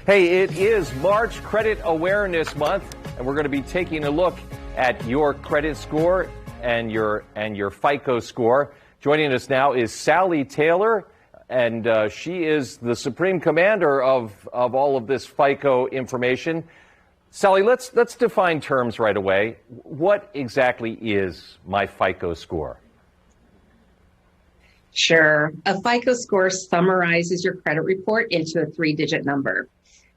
Hey, it is March Credit Awareness Month, and we're going to be taking a look at your credit score and your FICO score. Joining us now is Sally Taylor, and she is the supreme commander of all of this FICO information. Sally, let's define terms right away. What exactly is my FICO score? Sure. A FICO score summarizes your credit report into a 3-digit number.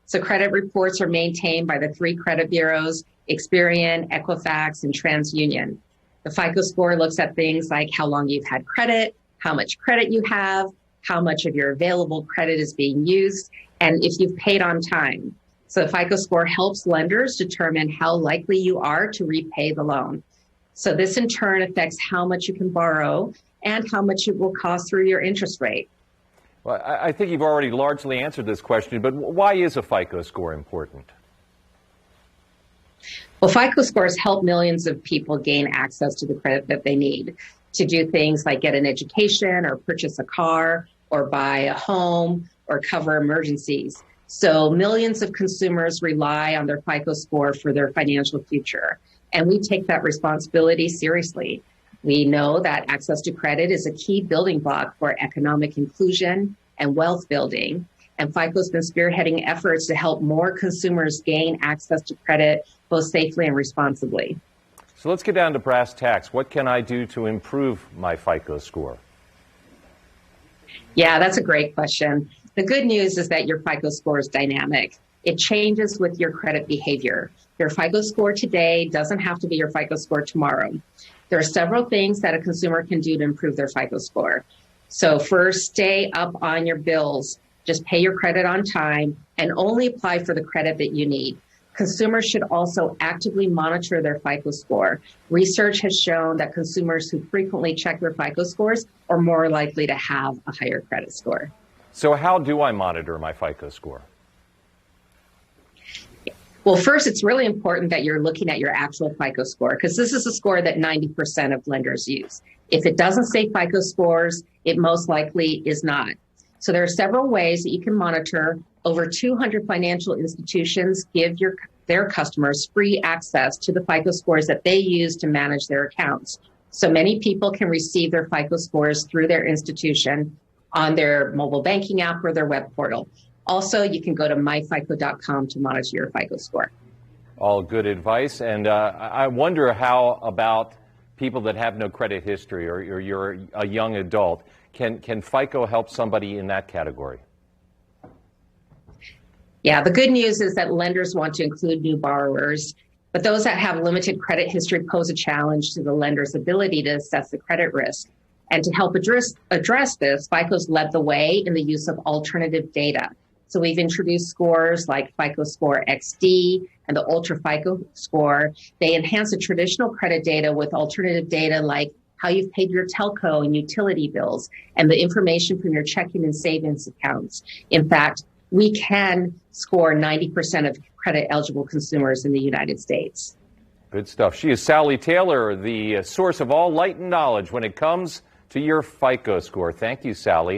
So credit reports are maintained by the 3 credit bureaus, Experian, Equifax, and TransUnion. The FICO score looks at things like how long you've had credit, how much credit you have, how much of your available credit is being used, and if you've paid on time. So the FICO score helps lenders determine how likely you are to repay the loan. So this in turn affects how much you can borrow and how much it will cost through your interest rate. Well, I think you've already largely answered this question, but why is a FICO score important? Well, FICO scores help millions of people gain access to the credit that they need to do things like get an education or purchase a car or buy a home or cover emergencies. So millions of consumers rely on their FICO score for their financial future, and we take that responsibility seriously. We know that access to credit is a key building block for economic inclusion and wealth building. And FICO's been spearheading efforts to help more consumers gain access to credit both safely and responsibly. So let's get down to brass tacks. What can I do to improve my FICO score? Yeah, that's a great question. The good news is that your FICO score is dynamic. It changes with your credit behavior. Your FICO score today doesn't have to be your FICO score tomorrow. There are several things that a consumer can do to improve their FICO score. So first, stay up on your bills. Just pay your credit on time and only apply for the credit that you need. Consumers should also actively monitor their FICO score. Research has shown that consumers who frequently check their FICO scores are more likely to have a higher credit score. So how do I monitor my FICO score? Well, first, it's really important that you're looking at your actual FICO score, because this is a score that 90% of lenders use. If it doesn't say FICO scores, it most likely is not. So there are several ways that you can monitor. Over 200 financial institutions give their customers free access to the FICO scores that they use to manage their accounts. So many people can receive their FICO scores through their institution on their mobile banking app or their web portal. Also, you can go to myfico.com to monitor your FICO score. All good advice. And I wonder how about people that have no credit history or you're a young adult. Can FICO help somebody in that category? Yeah, the good news is that lenders want to include new borrowers, but those that have limited credit history pose a challenge to the lender's ability to assess the credit risk. And to help address this, FICO's led the way in the use of alternative data. So we've introduced scores like FICO Score XD and the Ultra FICO score. They enhance the traditional credit data with alternative data like how you've paid your telco and utility bills and the information from your checking and savings accounts. In fact, we can score 90% of credit eligible consumers in the United States. Good stuff. She is Sally Taylor, the source of all light and knowledge when it comes to your FICO score. Thank you, Sally.